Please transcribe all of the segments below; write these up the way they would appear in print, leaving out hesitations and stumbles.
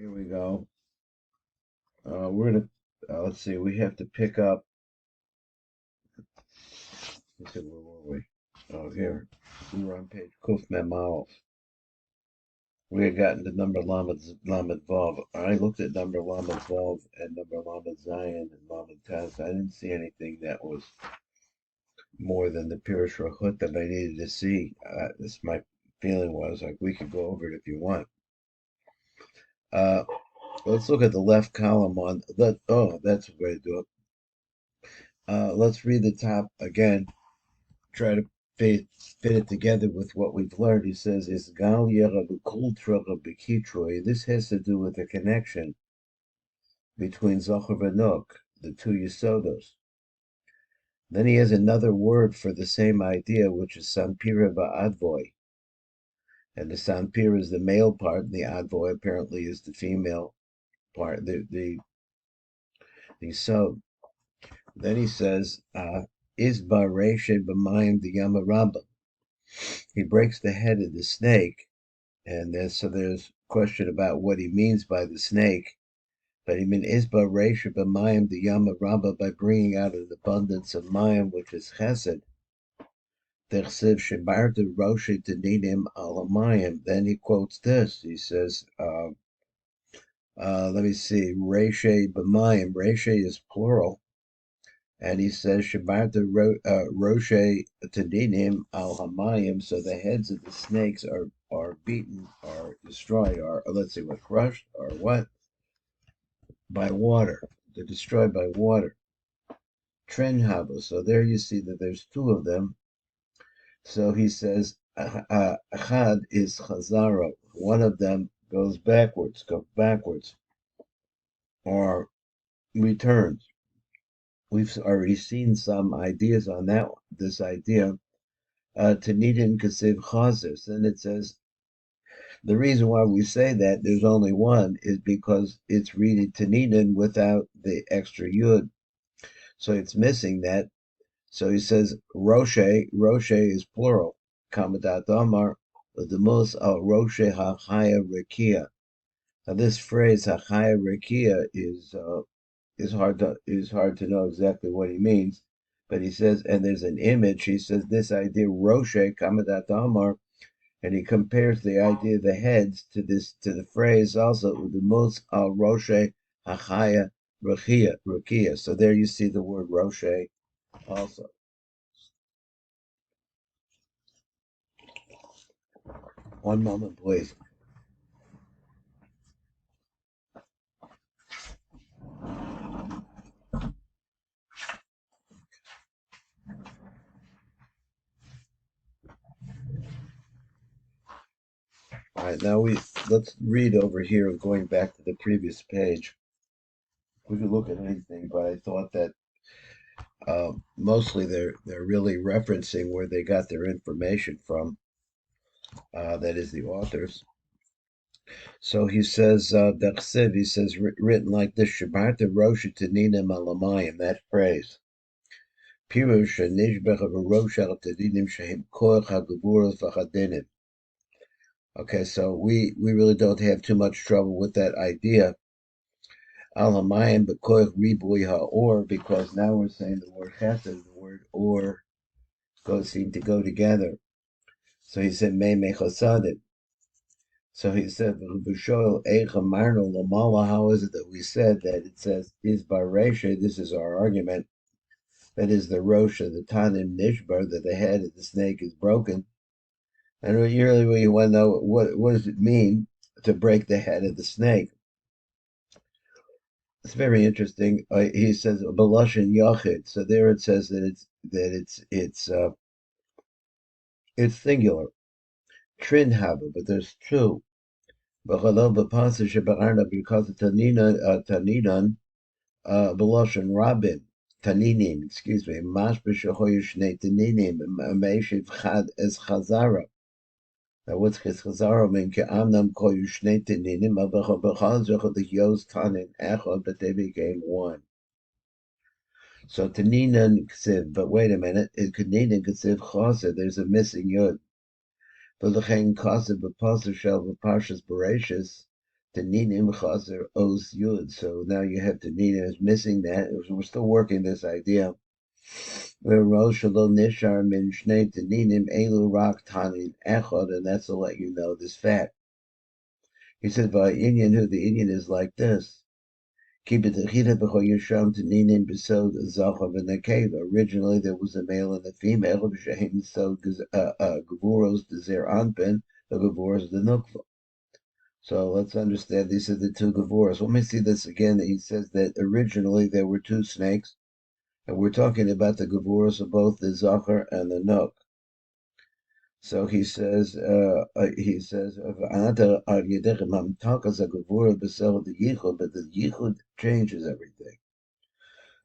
Here we go. We're gonna let's see. We have to pick up. Let's see, where were we? Oh, here. We were on page Kuf Mem. We had gotten to number Lamed Vav. I looked at number Lamed Vav and number Lamed Zion and Lamed Taz. I didn't see anything that was more than the Pirush Rahut that I needed to see. This my feeling was like we could go over it if you want. Uh, let's look at the left column on that. Oh, that's a way to do it. Let's read the top again. Try to fit it together with what we've learned. He says, "Is gal b'kitroi." This has to do with the connection between Zohar and Nuk, the two Yesodos. Then he has another word for the same idea, which is Sampira ba'advoi. And the Sampira is the male part, and the Advoi apparently is the female part, the Yesod. Then he says, Is Bareshe b'mayim the Yamarabba. He breaks the head of the snake, and there's a question about what he means by the snake. But he means Isba Resha b'mayim the Yama Rabba, by bringing out an abundance of mayim, which is chesed. Tersiv shebarta Roshi tenidim al mayim. Then he quotes this. He says, let me see, Reshe b'mayim. Reshe is plural. And he says, Shebarta Roche Tadinim al Hamayim, so the heads of the snakes are beaten, are destroyed, or let's see, what, crushed, or what? By water. They're destroyed by water. Tren Haba. So there you see that there's two of them. So he says, Achad is Chazara. One of them goes backwards, or returns. We've already seen some ideas on this idea. Tanidin Kasiv Chazis. And it says the reason why we say that there's only one is because it's reading Tanidin without the extra Yud. So it's missing that. So he says Roshe is plural. Kamadat Amar, the most al Roshe Hachaya Rekia. Now this phrase Hachaya Rekia is hard to know exactly what he means, but he says, and there's an image. He says this idea Roshe Kamadat Amar, and he compares the idea of the heads to the phrase also the most al Roshe Hachaya Rekia. So there you see the word Roshe also. One moment, please. All right, now let's read over here, going back to the previous page. We could look at anything, but I thought that mostly they're really referencing where they got their information from. That is the authors. So he says, he says, written like this, Shabarta Rosha Tanina Malamayim, that phrase. Pirush Nishbech of Rosha Tadinim Shahim Koch Hagaburas Vachadinim. Okay, so we really don't have too much trouble with that idea. Al Hamayim Bekoich Ribui HaOr, because now we're saying the word Chesed, the word Or seem to go together. So he said, Me Mechosadim. So he said, how is it that we said that it says, is Baresha, this is our argument, that is the Rosha, the Tanim Nishbar, that the head of the snake is broken. And really, when you want to know, what does it mean to break the head of the snake? It's very interesting. He says, Balashin Yachid. So there it says that it's singular. Trin Haba, but there's two. Because Taninan, Beloshin Rabin, Taninim, excuse me, Mash B'Shahoyushne Taninim, Meshiv Chad as Chazara. Now what's Chazara mean? Ke'amnam Koyushne Taninim, Abachal the Yos Tanin, Echad, but they became one. So Taninan Ksiv, but wait a minute, it Taninan Ksiv Chasa, there's a missing Yud. V'lechein Chasa B'Pasah Shel V'Parshas Bereshis, Taninim chaser os yud. So now you have Taninim is missing that. We're still working this idea. Where Rosh Lo Nishar min Shnei Taninim Elu Rak Tanin Echad, and that's to let you know this fact. He said by Indian who the Indian is like this. Keep it before Yisham Taninim Besod Zachav in the cave. Originally there was a male and a female, B'Shehem So Gavuros Dezer Anpen, the Gavuros the Nukva. So let's understand these are the two Gavuros. Let me see this again. He says that originally there were two snakes, and we're talking about the Gavuros of both the Zachar and the Nuk. So he says, "V'ata al yedechem hamtakas hagavura b'sel the yichud," but the yichud changes everything.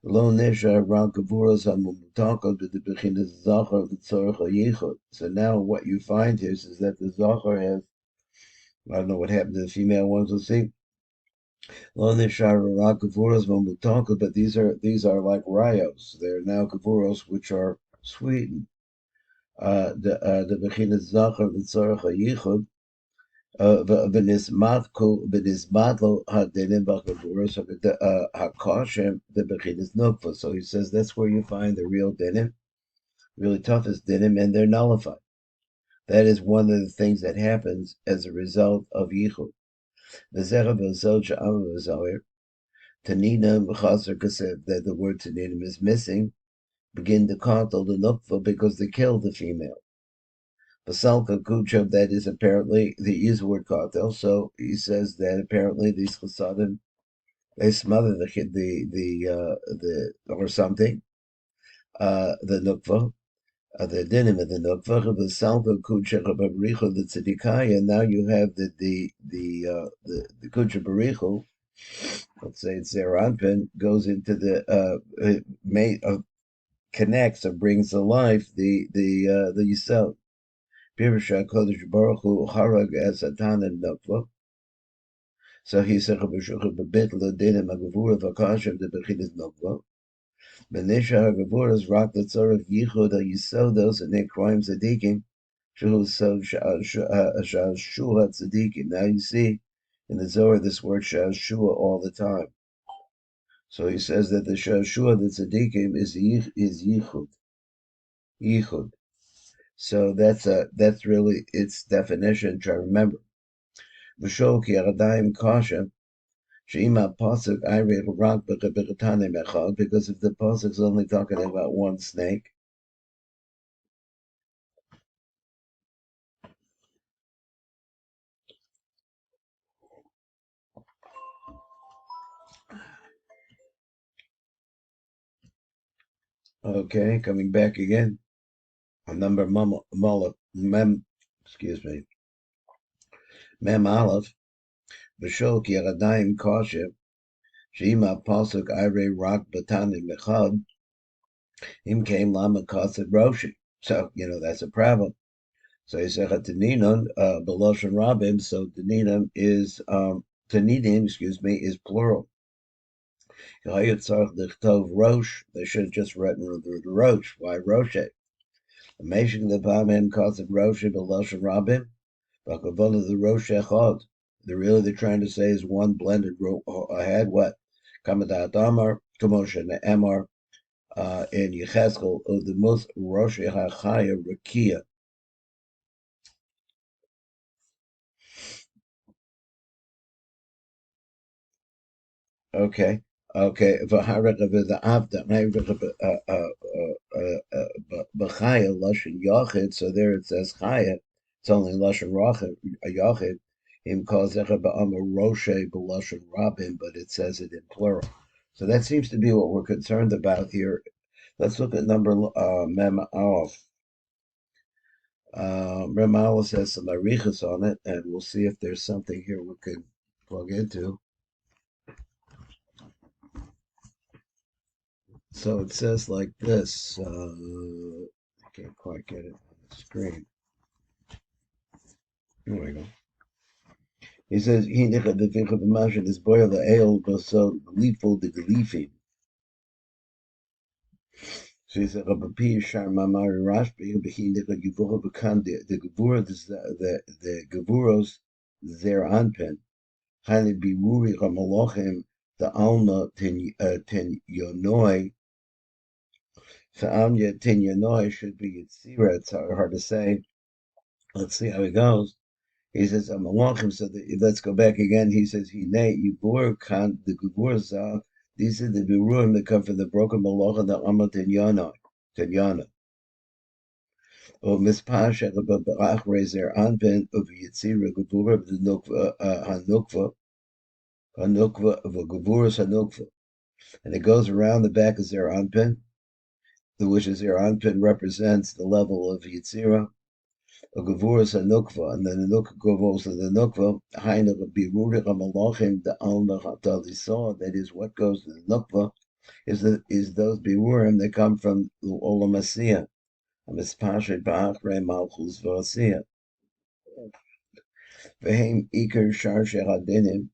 Lo neshar rak gavuras hamumtakas b'debechinas zachar v'tzorach yichud. So now what you find here is that the zachar has, I don't know what happened to the female ones. We'll see. Lo neshar rak gavuras hamumtakas, but these are like rayos. They're now gavuros which are sweetened. The bechinas zachar v'tzorach yichud. V'nismat lo hadinim b'chavuros hakoshem the bechinas nukva. So he says that's where you find the real dinim, really toughest dinim, and they're nullified. That is one of the things that happens as a result of yichud. V'zecha v'zol she'am v'zoyer taninim v'chaser kasev, that the word taninim is missing, begin to coddle the nukva because they kill the female. Basalka Kucha, that is apparently the word cartel. So he says that apparently these chasadim they smother the or something the nukva, the dinim of the nukva. Basalka Kucha Barichu the tzedikaya. Now you have the Kucha Barichu. Let's say it's Zeranpin goes into the connects or brings to life the Yisod. Pirusha Kodesh Baruch Hu Harag as Satan and Nukva. So he said, "Bebit Ladinim Agavura Vakashem the Bechinas Nukva." Benisha Hagavuras Rak the Tzorach Yichud Yisodos and their crimes Tzadikim. Shuhu So Shua Tzadikim. Now you see in the Zohar this word Shua all the time. So he says that the Shua the Tzadikim is Yichud. Yichud. So that's really its definition. Try to remember. V'shol ki aradayim kasha she'ima pasuk ayre rak b'chabitanim echad, because if the pasuk is only talking about one snake, okay, coming back again on number mem aleph. V'shol ki aradayim kasha she'ima pasuk ayre rak b'tanim echad im came lama kased roshi. So that's a problem. So he said Taninon Beloshan Rabim. So Taninim is Tanidim, is plural. Rosh. They should have just written the Rosh. Why Roshe? Amazing the Pamim cause of Rosh Beloshan Rabim. Bakavola the Rosh Echad. They're trying to say is one blended ahead. What? Kamadat Amar, Kamosha Emar, in Yecheskel of the most Rosh Hachaya Rakia. Okay. V'harek of the avda, b'chaya lashon yachid. So there it says chaya. It's only lashon yachid. Him calls echa ba'amar roshe b'lashon rabim, but it says it in plural. So that seems to be what we're concerned about here. Let's look at number mem aleph. Mem aleph has some arichas on it, and we'll see if there's something here we can plug into. So it says like this. I can't quite get it on the screen. Here we go. He says, "He the thing of imagine is boil the ale, but so gleeful the gleefing." So he said, "Rabbi Shar Mamari Rashbi, but he nika gevura become the gevura the gevuros their anpen Hani Biwuri Ramalochim, the Alma Ten Yonoi. So Anya Ten Yonoi should be Yitzira. It's hard to say. Let's see how it goes. He says, Amalachim, so let's go back again. He says, Hine Yibur Khan, the Gubur Zah, these are the Biruim that come from the broken Malach and the Amma Tenyana. Or Mispasha, Barach Rezer Anpen of Yitzira Gubur, the Hanukva of a Guburus Hanukva. And it goes around the back of Zer Anpen, which is Zer Anpen represents the level of Yitzira. A Gavurus a Nukva, and then the Nukva of the Nukva, Haina Birurik Amalachim, the Alma Hatali that is what goes to the Nukva, is those Birurim that come from the Olam Asiyah, Mispashet Ba'achre Malchus V'Asiyah. Vehem Iker Shar Shehadinim.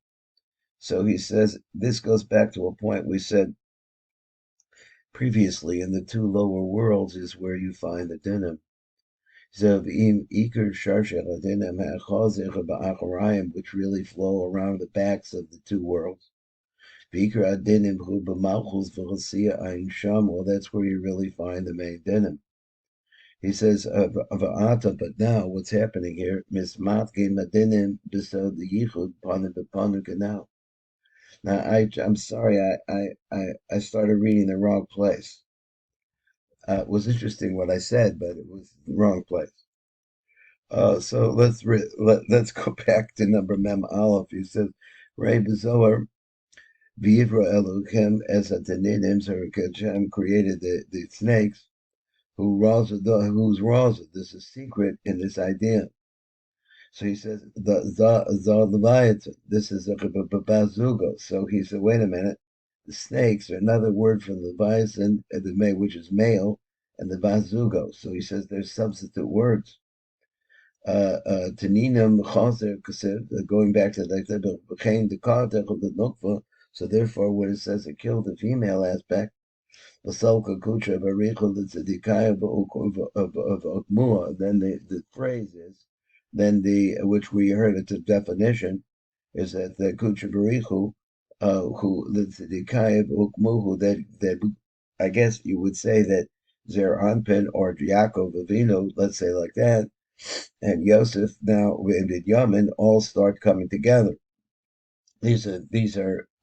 So he says, this goes back to a point we said previously, in the two lower worlds is where you find the dinim. Which really flow around the backs of the two worlds. Well, that's where you really find the main dinim. He says, but now what's happening here? Now, I'm sorry, I started reading the wrong place. It was interesting what I said, but it was the wrong place. So let's go back to number Mem Aleph. He says, Ray Bezoar, Vivra Elohim, as a Tanidim, so Hashem created the snakes, whose Raza. There's a secret in this idea. So he says, the Leviathan, this is a Bazugo. So he said, wait a minute, the snakes are another word for Leviathan, which is male, and the Bazugo. So he says there's substitute words. Taninam Chazer Kasev, going back to the became the Kartech of the Nukva, so therefore when it says it killed the female aspect, Basalka Kutra Barichel the Tzedikaya of Okmua, then the phrase is, then which we heard at the definition, is that the Kutra Barichu, who the Tzedikaya of Okmuhu, that I guess you would say that Zer Anpin or Yaakov Avinu, let's say like that, and Yosef now and Yamin all start coming together. These are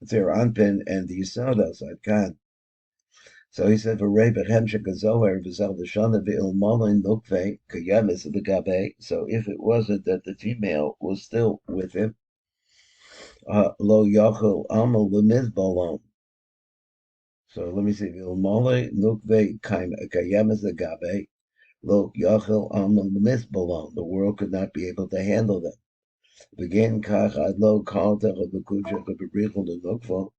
Zer Anpin and the Yisodas Adkan. So he said, so if it wasn't that the female was still with him, lo yachol amal lemizbalon. So let me see, Vilmole nukve kayemes agabe. Lo yachel amal misbalon. The world could not be able to handle them. Begin kach ad lo kaltech of the kuchach of the brichel the nukvo.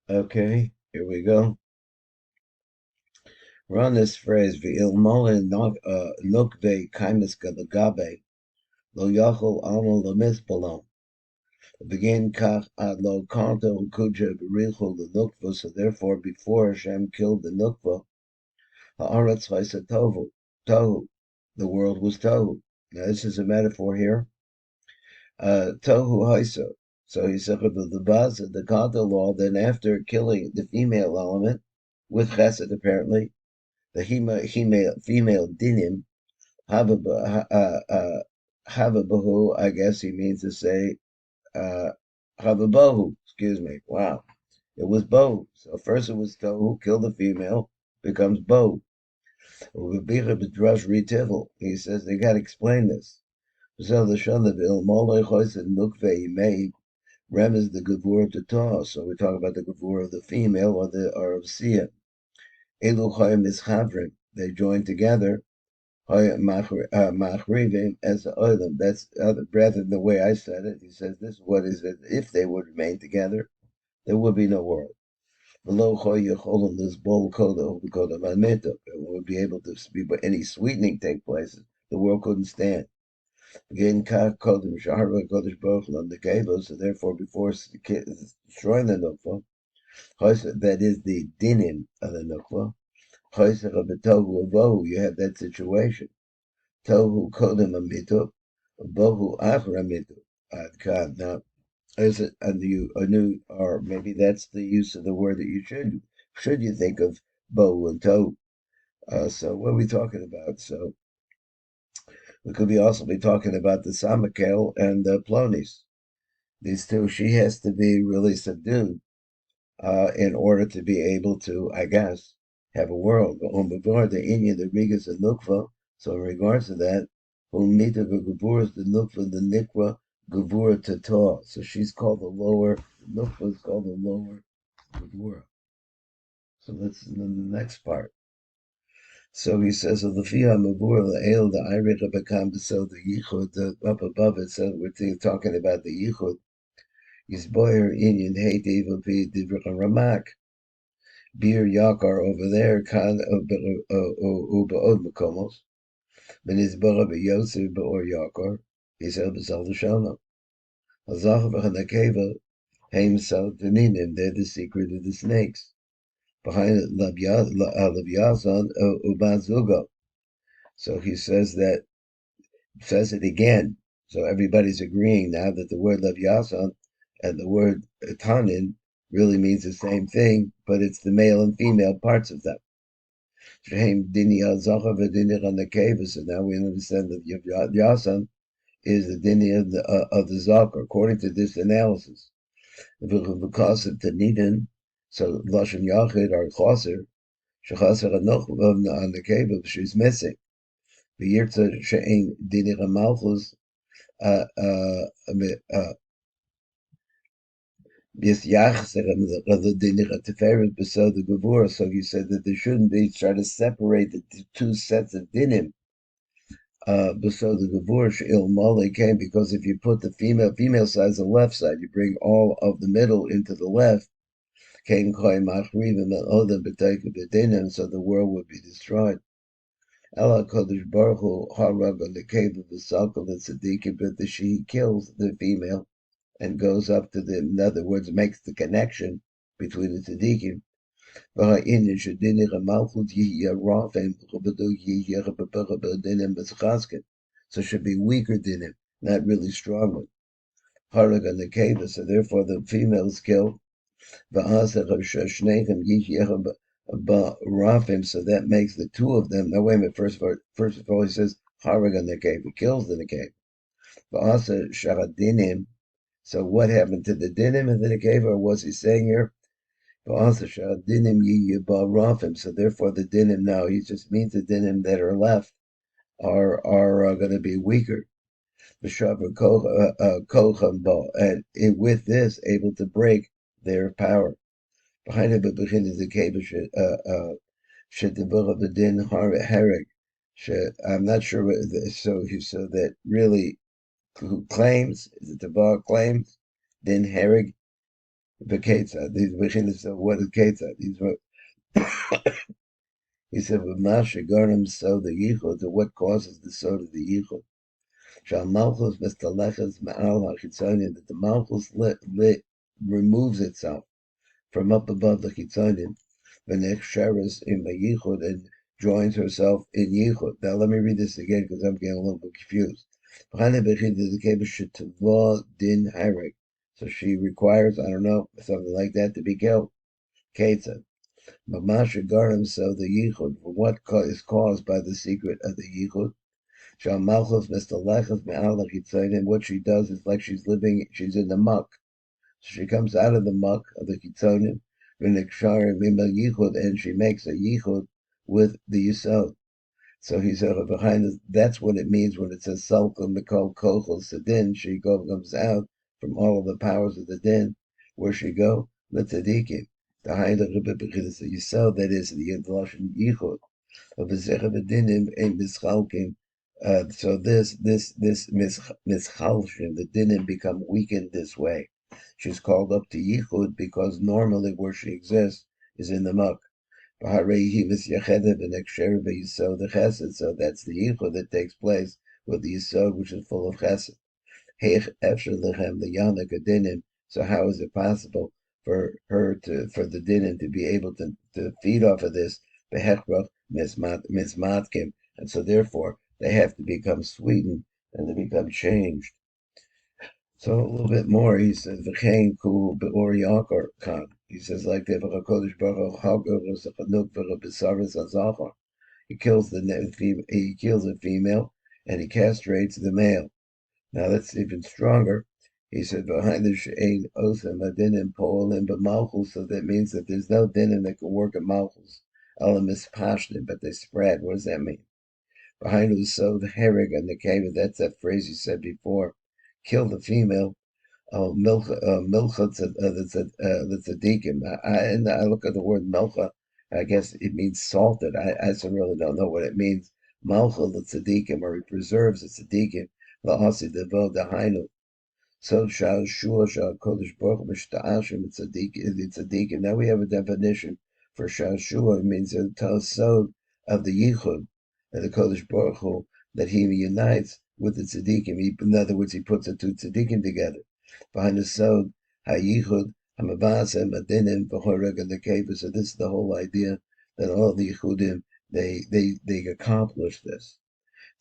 Okay, here we go. Run this phrase, V'il mole nukve kaimis galagabe. Lo yachel amal misbalon. Begin kach ad lo kaltech kuchach brichel the nukvo. So therefore, before Hashem killed the nukva, haaretz vaysa tohu. The world was tohu. Now this is a metaphor here. Tohu haisa. So he said the baz of the Kata law. Then after killing the female element with chesed, apparently the female dinim havabahu. I guess he means to say havabahu. Excuse me. Wow, it was bohu. So first it was tohu, kill the female, becomes bohu. He says they got to explain this. So the Shanavil Molech and Nukve made Rem is the Gavur of the Torah. So we talk about the Gavur of the female or of Sia. Elu Chayim is Chavrim. They join together. Machrivim as the Olam. That's rather than the way I said it. He says this is what is it. If they would remain together, there would be no world. Below Choyacholum, this bowl koda it would be able to be any sweetening take place. The world couldn't stand. Again, Ka Kodim Shahara Kodesh Baruch Hu on the Geva, so therefore before destroying the Nukva, that is the dinim of the Nukva, you have that situation. Tohu Kodim Amitu, Bohu Achar Amitu. God, now, is it a new, or maybe that's the use of the word that you should you think of Bohu and Tohu. So what are we talking about? So we could also be talking about the Samakel and the Plonis. These two, she has to be really subdued in order to be able to, I guess, have a world. The Indian, the Rigas, and Nukva. So in regards to that, Mita Gavura is the Nukva, the Nikva, Gavura Tata. So she's called the lower, Nukva is called the lower Gavura. So that's the next part. So he says, of the Fia Mavur, the Ale, the Irika Bekam, so the Yichud, up above it, so we're talking about the Yichud. Yisboyer Indian hate even be Divrika Ramak. Bir Yakar over there, Kan Ubaod Makomos. Ben Isbara Yosef Beor Yakar. He said, Besal the Shana. Hazacha Vachanakeva, Haim Sal Daninim, they're the secret of the snakes. Behind it, Lavyazan Ubazugo. So he says it again. So everybody's agreeing now that the word Levyasan and the word Tanin really means the same thing, but it's the male and female parts of them. So now we understand that Yasan is the dini of the Zachar, according to this analysis. Because of Tanidin, so Lashon Yachid or Chaser, Shechaser Anoch on the cave, she's missing. The Yirtza Shein Dini Malchus. So you said that there shouldn't be try to separate the two sets of dinim. Beso the gevura she'il mole came because if you put the female side is the left side, you bring all of the middle into the left. Came koy machrivim and other b'teiku b'dinim, so the world would be destroyed. Ella Kodesh Baruch Hu harag on the cave of the Sakal and Tzaddikim, but the she kills the female and goes up to them. In other words, makes the connection between the tzaddikim. So it should be weaker dinim, not really strong one. Harag on the cave, so therefore the females kill. So that makes the two of them. Now wait a minute. First of all, he says harag on the cave. He kills in the cave. So what happened to the dinim in the cave, or was he saying here? So therefore the dinim now, he just means the dinim that are left are going to be weaker. And with this, able to break their power. Behind it, is the cave of the din hereg. I'm not sure what so that really who claims is it the bar claims din hereg. These beginners of what is Ketzad? These were he said with Masha Garnam so the Yichud, to what causes the soul of the Yichud. Shal Malchus Mestalechas Ma'al HaChitzonim, that the Malchus removes itself from up above the Chitzonim, V'nech Sheres in the Yichud, and joins herself in Yichud. Now let me read this again because I'm getting a little bit confused. Din Harek. So she requires, I don't know, something like that to be killed. Ketzad. Mamasha Garam, so the Yichud, for what is caused by the secret of the Yichud. Shal Malchus Mestalechas Me'al HaChitzonim, what she does is like she's in the muck. So she comes out of the muck of the Chitzonim, and she makes a Yichud with the Yisod. So he said behind this, that's what it means when it says Salkum Mikol Kochel Sedin. She comes out from all of the powers of the din. Where she go? L'tzadikim. The high the Yisod, that is the Lashon Yichud of the Zechah Dinim and Mischalkim. So this mischalshim, the dinim become weakened this way. She's called up to Yichud because normally where she exists is in the muck. So that's the Yichud that takes place with the Yisod, which is full of chesed. Heich efshar lechem leyanek adinim. So how is it possible for the dinim to be able to feed off of this? Behechrach mismatkim, and so therefore they have to become sweetened and they become changed. So a little bit more, he says, "V'chein ku be'or yakar kan." He says like that, "V'chakodesh baruch hu chanuk v'chabesaris hazachar." He kills he kills a female and he castrates the male. Now that's even stronger. He said, "Behind the she'ein osam adinim po'olim b'malchus," so that means that there's no dinim that can work at malchus. Elam mispashnim, but they spread. What does that mean? Behind the sod herrig and the cave. That's that phrase you said before. Kill the female. Oh, milcha tzadikim. And I look at the word milcha. I guess it means salted. I really don't know what it means. Malcha tzadikim, or he preserves the tzadikim. La'asi devo dahainu. So shal shua shal kodesh baruch mishta'ashim tzadikim. Now we have a definition for shal shua. It means a sod of the yichud, of the kodesh baruch Hu, that he unites with the tzadikim. In other words, he puts the two tzadikim together. Behind the sod hayichud hamavasem adinim v'horeg and the keva. So this is the whole idea that all the yichudim they accomplish this.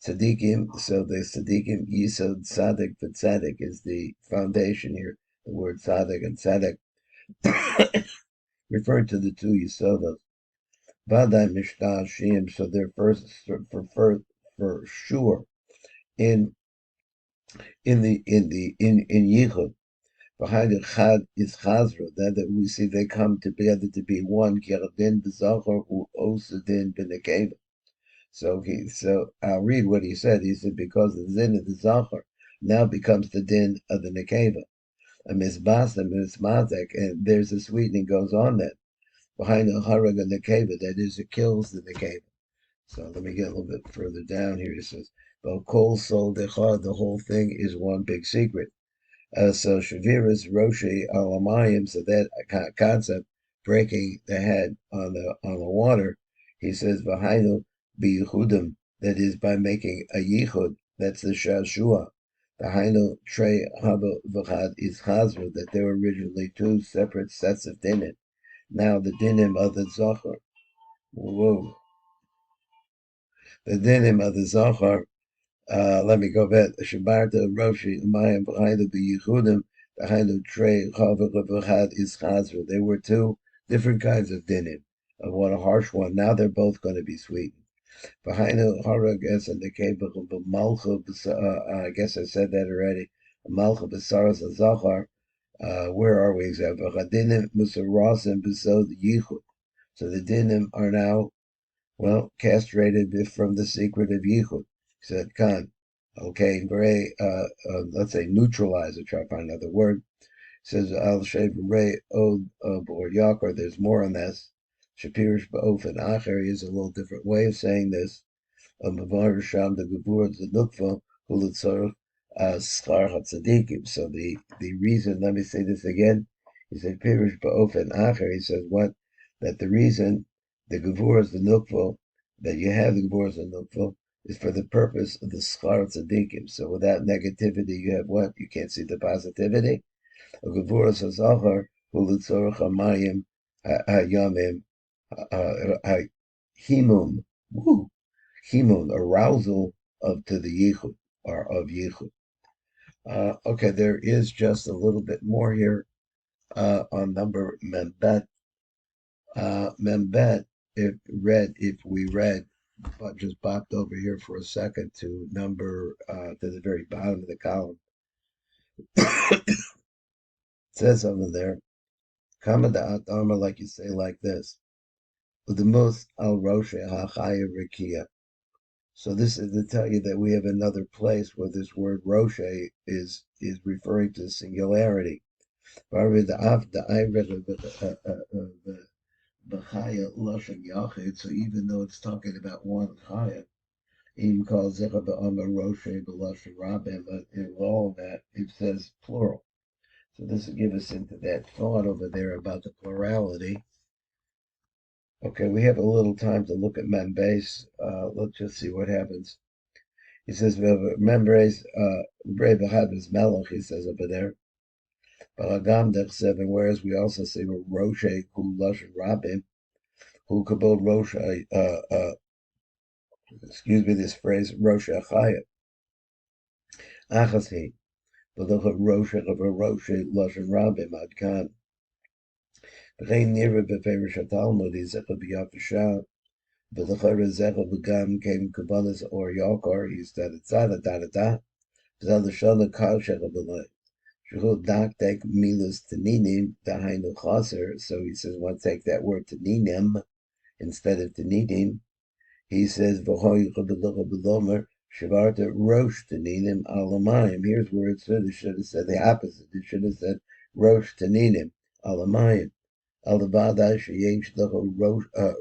Tzadikim, so the tzadikim, yisod tzadik v'tzadik is the foundation here. The word tzadik and tzadik referring to the two yisodos. Vadai mishtal shim, so they're first for sure in yichud. Behind the chad is chazra, that we see they come together to be one. Keradin b'zachar u'osadin b'nekeva. So I'll read what he said. He said, because the din of the Zachar now becomes the din of the Nekeva. A misbas and mismatek, and there's a sweetening goes on then. Behind the Harag and Nekeva, that is, it kills the Nekeva. So let me get a little bit further down here. He says, Kol Sol Dechad, the whole thing is one big secret. So Shaviras Roshi Alamayim, so that concept, breaking the head on the water, he says, Vahainu B'yichudim, that is by making a yichud, that's the shashua. The hainu trei haba v'chad is chazra, that there were originally two separate sets of dinim. Now the dinim of the zachar, whoa, the dinim of the zachar. Let me go back. Shabarta Roshi Mayim B'hainu B'yichudim, the hainu trei haba v'chad is chazra. There were two different kinds of dinim, of one a harsh one. Now they're both going to be sweetened. Behind the Haragas and the Kebach of Malcha, I guess I said that already. Malcha Besaras Zachar. Where are we exactly? Dinim Musarasim Besod Yichud. So the dinim are now, well, castrated from the secret of Yichud. He said, Khan. Okay, very, let's say neutralizer. Try to find another word. He says, Al Shev Ray Od or Yakar. There's more on this. Shapirish Ba'ofen Acher is a little different way of saying this. Mavar Sham the Gevur the Nukva Hulitzor Schar Hatzadikim. So the reason, let me say this again. He said Pirish Ba'ofen Acher. He says what? That the reason the Gevur the Nukva, that you have the Gevur the Nukva, is for the purpose of the Schar Tzadikim. So without negativity, you have what? You can't see the positivity. A Gevur Zachar Hulitzor Hamayim Hayamim. Himun, himun, arousal to the yichud, or of yichud. Okay, there is just a little bit more here on number membet. Membet, if we read, but just bopped over here for a second to number to the very bottom of the column. It says over there, Kamadat Arma, like you say, like this. The most al Roshe Hachaya Rikia. So this is to tell you that we have another place where this word Roshe is referring to singularity. So even though it's talking about one Chaya, even calls Zecha Ba'amar Roshe B'Lashon Rabim, but in all of that it says plural. So this will give us into that thought over there about the plurality. Okay, we have a little time to look at Membase. Let's just see what happens. He says, remember, Brave Hadras Melech, he says over there, Balagam Dech 7, whereas we also say Roshe, who Lashon Rabim, who Kabul Roshe, excuse me, this phrase, Roshe Achaya, Achasi, Balach Roshe of a Roshe Lashon Rabim, Adkan. B'chein nira b'ferish haTalmud, Yizecha b'yafashah, V'lechara zecha v'gam came Kabbalas or Yakar, he's da-da-da-da-da-da, V'zal Kal-shecha b'lay. Shechut dak-tek milas taninim, dahainu chaser, so he says, want to take that word taninim instead of tanidim. He says, V'hoy chabalacha b'lomer, Shavarta rosh taninim alamayim. Here's where it should have said the opposite. It should have said rosh taninim alamayim. Alabada sheyesh lecha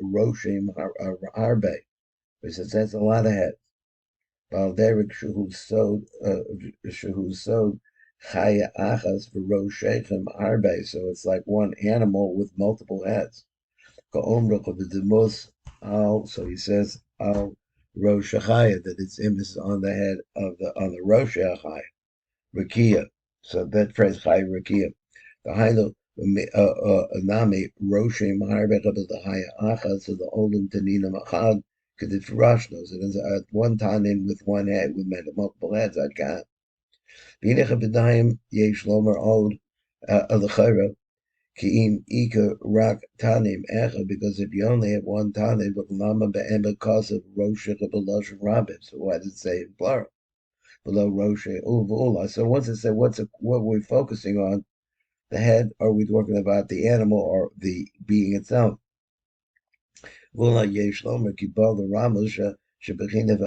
roshim harbe. He says that's a lot of heads. Balderik shehu sod chaya achas for roshechem harbe. So it's like one animal with multiple heads. Ka'omrach of the demos al. So he says al rosh chaya, that its emphasis on the head of the rosh chaya rakia. So that phrase chaya rakia. The hilo nami roshim harbe the chaya achas. So the olim tanina machad. Kedifrashnos, it is one tanin with one head with multiple heads. I can't. V'inech b'dayim yesh lomer od alechera ki'im ika rak tanim echa, because if you only have one tanin, but lama be'em b'kasav roshech b'lashon rabim. So why does it say in plural? Below roshe uvula. So once it said what we're focusing on, the head, are we talking about the animal or the being itself? V'ula yesh lomer kibal the ramos shebechinav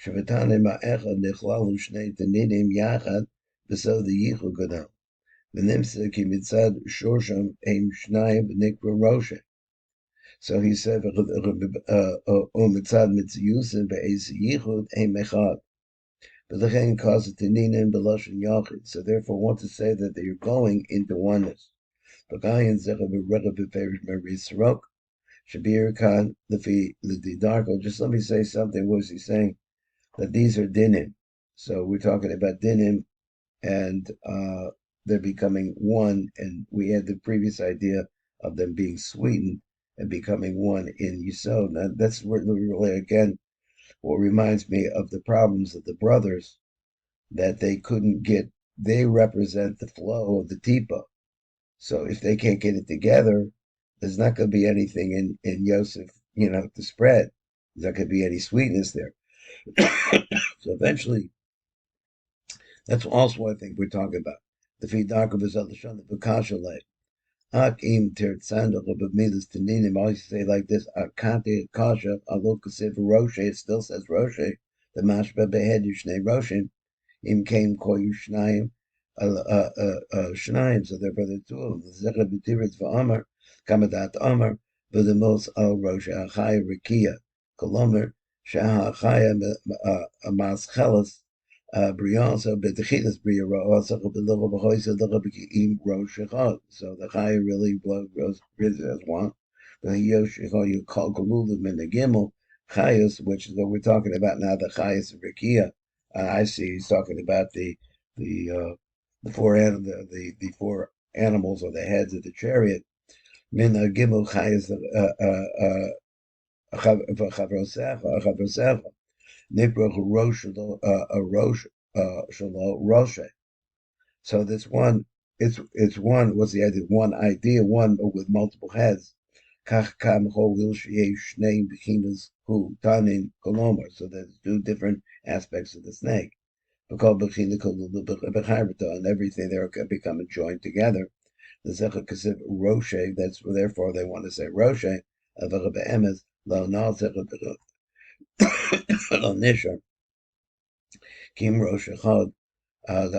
shebetanim ha'echad nichlalu shnei taninim yachad b'so the yichud gadol. V'nimsa ki mitzad shorsham heim shnayim v'nikra roshe. So he said, o mitzad mitziyusim be'ez yichud heim echad. V'lechen kaz taninim b'lashon yachid. So therefore, want to say that they are going into oneness. B'gayin zecha b'recha b'ferish me'risrok. Shabir Khan, Lefi Darko. Just let me say something. What was he saying? That these are dinim. So we're talking about dinim, and they're becoming one. And we had the previous idea of them being sweetened and becoming one in Yisod. Now that's really, again, what reminds me of the problems of the brothers, that they couldn't get. They represent the flow of the tipa. So if they can't get it together, there's not going to be anything in Yosef, to spread. There's not going to be any sweetness there. So eventually, that's also what I think we're talking about. The Fidarka Vizalashon, the Vakasha lay. Akim Tertzandok of Midas Taninim, I always say like this, Akante Kasha, Alokasiv Roshe, it still says Roshe, the Mashba Behed Yushnei Roshim, Im Kaim Koyu Shnayim, Shnayim, so therefore the two of them, the Zechah B'Tiritz V'Amar, Kamadat Amar, V'demos Al Rosh Achai Rikia, Kolomer, Shah Achaya Maschelas, Brion, so B'Techilas Bria Ro'asach B'Locha B'Choysa Locha B'Ki'im Rosh Echad. So the Chaya really goes as one. The Yosh Echad you call Galulim in the Gimel, Chayas, which is what we're talking about now, the Chayas of Rikia. I see he's talking about the four animals or the heads of the chariot. Min Gimel Chayas Chavrosecha. Nibrach Rosh Shalo Roshe. So this one, it's one. What's the idea? One idea, one with multiple heads. Kach kam ho vil sheyesh shnei bechinas hu tanin kolomer. So there's two different aspects of the snake. Because bechina kolulu becharbata, and everything there can become joined together. The zecha kasif Roshe. That's therefore they want to say Roshe. Avach be'emes lo nal zecha lo nishar. Kim Rosh Echad, that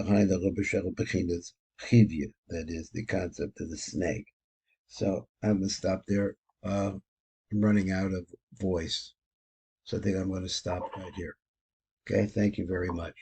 is the concept of the snake. So I'm going to stop there. I'm running out of voice, so I think I'm going to stop right here. Okay, thank you very much.